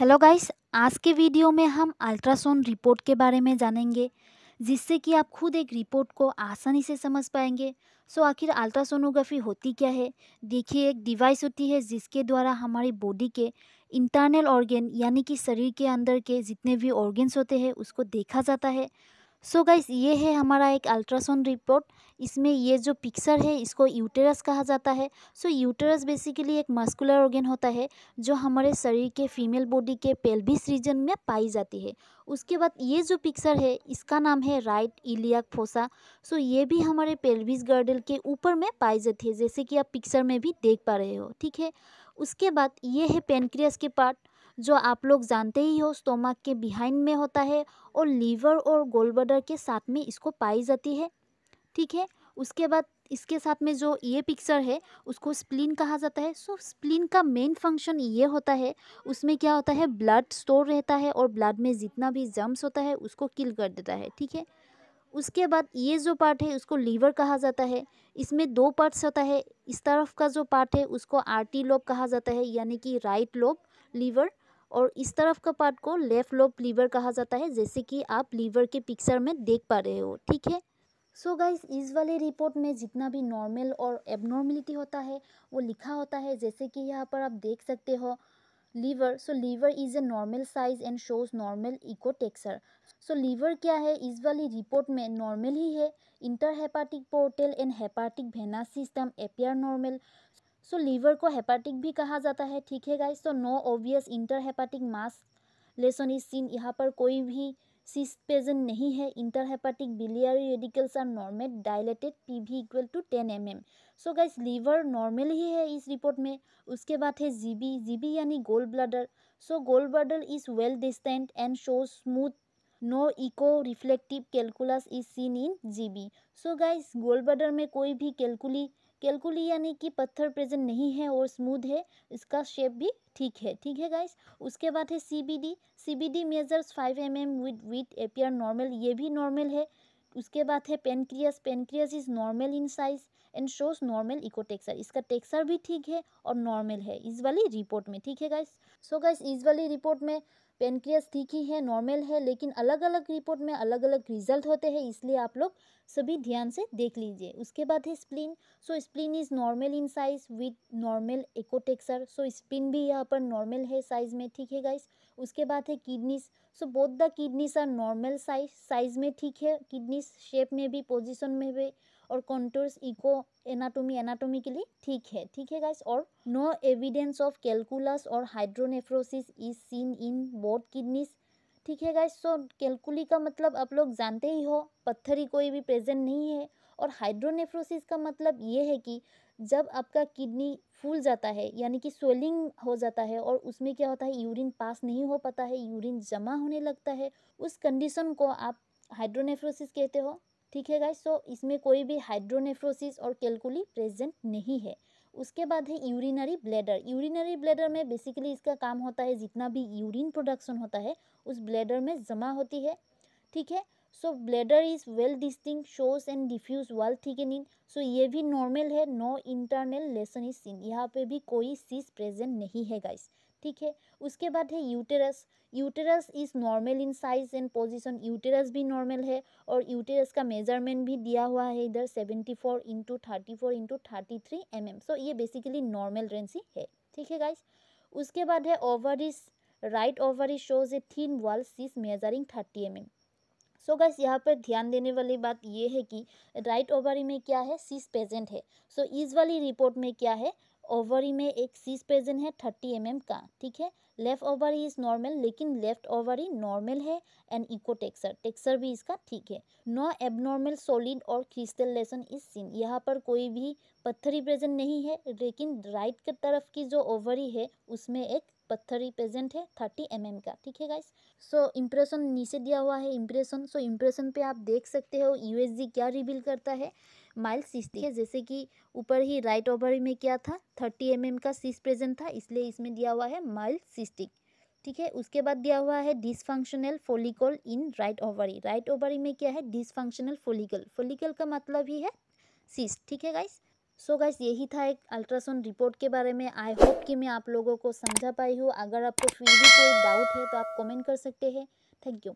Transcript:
Hello guys, आज के video में हम अल्ट्रासाउंड रिपोर्ट के बारे में जानेंगे, जिससे कि आप खुद एक रिपोर्ट को आसानी से समझ पाएंगे। आखिर अल्ट्रासोनोग्राफी होती क्या है? देखिए, एक डिवाइस होती है जिसके द्वारा हमारी बॉडी के इंटरनल ऑर्गन यानी कि शरीर के अंदर के जितने भी ऑर्गन्स होते हैं उसको देखा जाता है। गाइस, ये है हमारा एक अल्ट्रासाउंड रिपोर्ट। इसमें ये जो पिक्चर है इसको यूटेरस कहा जाता है। यूटेरस बेसिकली एक मस्कुलर ऑर्गन होता है जो हमारे शरीर के फीमेल बॉडी के पेल्विस रीजन में पाई जाती है। उसके बाद ये जो पिक्चर है इसका नाम है राइट इलियाक फोसा। ये भी हमारे पेल्विस गर्डल के ऊपर में पाई जाती है, जैसे कि आप पिक्चर में भी देख पा रहे हो। ठीक है, उसके बाद ये है पेनक्रियास के पार्ट, जो आप लोग जानते ही हो स्टोमक के बिहाइंड में होता है और लीवर और गोलब्लैडर के साथ में इसको पाई जाती है। ठीक है, उसके बाद इसके साथ में जो ये पिक्चर है उसको स्प्लीन कहा जाता है। स्प्लीन का मेन फंक्शन ये होता है, उसमें क्या होता है, ब्लड स्टोर रहता है और ब्लड में जितना भी जम्स होता है उसको किल कर देता है। ठीक है, उसके बाद ये जो पार्ट है उसको लीवर कहा जाता है। इसमें दो पार्ट्स होता है। इस तरफ का जो पार्ट है उसको आर्टी लोब कहा जाता है, यानी कि राइट लोब लीवर, और इस तरफ का पार्ट को लेफ्ट लोब लीवर कहा जाता है, जैसे कि आप लीवर के पिक्चर में देख पा रहे हो। ठीक है, गाइस, इस वाले रिपोर्ट में जितना भी नॉर्मल और एबनॉर्मलिटी होता है वो लिखा होता है, जैसे कि यहाँ पर आप देख सकते हो liver. Liver is a normal size and shows normal echotexture. Liver क्या है, इस वाली रिपोर्ट में नॉर्मल ही है। Intrahepatic portal and hepatic venous system appear normal. Liver को हेपाटिक भी कहा जाता है। ठीक है guys, no obvious intrahepatic mass lesion is seen. यहाँ पर कोई भी सिस्ट प्रेजेंट नहीं है। Intrahepatic biliary radicals are normal dilated, PV equal to 10 mm। Guys, liver normal ही है इस रिपोर्ट में। उसके बाद है जीबी। जीबी यानी gall bladder. Gall bladder is well distended and shows smooth, no echo reflective calculus is seen in GB. Guys, gall bladder में कोई भी कैलकुली यानी कि पत्थर प्रेजेंट नहीं है और स्मूथ है, इसका शेप भी ठीक है। ठीक है गाइस, उसके बाद है CBD. CBD measures 5 mm with appear normal, ये भी नॉर्मल है। उसके बाद है pancreas. Pancreas is normal in size and shows normal echotexture, इसका टेक्सर भी ठीक है और नॉर्मल है इस वाली रिपोर्ट में। ठीक है गाइस, गाइस, इस वाली रिपोर्ट में पेनक्रियास ठीक ही है, नॉर्मल है, लेकिन अलग अलग रिपोर्ट में अलग अलग रिजल्ट होते हैं, इसलिए आप लोग सभी ध्यान से देख लीजिए। उसके बाद है spleen. Spleen is normal in size with normal echotexture. Spleen भी यहाँ पर नॉर्मल है साइज में। ठीक है गाइस, उसके बाद है kidneys. Both the kidneys are normal size में। ठीक है, किडनीज शेप में भी, पोजिशन में भी और कॉन्टूर्स इको एनाटोमी के लिए ठीक है। ठीक है गाइस, और नो एविडेंस ऑफ कैलकुलस और hydronephrosis is seen in both kidneys. ठीक है गाइस, कैलकुली का मतलब आप लोग जानते ही हो, पत्थरी कोई भी प्रेजेंट नहीं है। और हाइड्रोनेफ्रोसिस का मतलब ये है कि जब आपका किडनी फूल जाता है यानी कि स्वेलिंग हो जाता है और उसमें क्या होता है, यूरिन पास नहीं हो पाता है, यूरिन जमा होने लगता है, उस कंडीशन को आप हाइड्रोनेफ्रोसिस कहते हो। ठीक है गाइस, इसमें कोई भी हाइड्रोनेफ्रोसिस और कैलकुली प्रेजेंट नहीं है। उसके बाद है यूरिनरी ब्लैडर। यूरिनरी ब्लैडर में बेसिकली इसका काम होता है, जितना भी यूरिन प्रोडक्शन होता है उस ब्लैडर में जमा होती है। ठीक है, bladder is well distinct, shows and diffuse wall thickening. ये भी नॉर्मल है, no internal lesion is seen, यहाँ पे भी कोई सीज प्रेजेंट नहीं है गाइस। ठीक है, उसके बाद है uterus. Uterus is normal in size and position, uterus भी नॉर्मल है और यूटेरस का मेजरमेंट भी दिया हुआ है इधर 74 इंटू 34 इंटू 33 mm। ये बेसिकली नॉर्मल रेंज ही है। ठीक है गाइस, उसके बाद है ovaries. Right ovary shows a thin wall cyst measuring 30 mm। Guys, यहाँ पर ध्यान देने वाली बात ये है कि राइट ओवरी में क्या है, सीज प्रेजेंट है। इस वाली रिपोर्ट में क्या है, ओवरी में एक सीज प्रेजेंट है 30 mm का। ठीक है, लेफ्ट ओवरी इज नॉर्मल, लेकिन लेफ्ट ओवरी नॉर्मल है एंड इको टेक्सर भी इसका ठीक है। नो एबनॉर्मल सॉलिड और क्रिस्टल लेसन इज सीन, यहाँ पर कोई भी पत्थरी प्रेजेंट नहीं है, लेकिन राइट की तरफ की जो ओवरी है उसमें एक पत्थरी प्रेजेंट है 30 mm का। ठीक है गाइस, इम्प्रेशन नीचे दिया हुआ है इम्प्रेशन। इम्प्रेशन पे आप देख सकते हो यूएसजी क्या रिवील करता है, माइल्ड सिस्टिक है, जैसे कि ऊपर ही राइट ओवरी में क्या था, 30 mm का सिस्ट प्रेजेंट था, इसलिए इसमें दिया हुआ है माइल्ड सिस्टिक। ठीक है, उसके बाद दिया हुआ है dysfunctional follicle in right ovary. Right ovary में क्या है, डिसफंक्शनल फोलिकल, फोलिकल का मतलब ही है सिस्ट। ठीक है गाइस, सो गाइस यही था एक अल्ट्रासाउंड रिपोर्ट के बारे में। आई होप कि मैं आप लोगों को समझा पाई हूँ। अगर आपको फिर भी कोई डाउट है तो आप कमेंट कर सकते हैं। Thank you.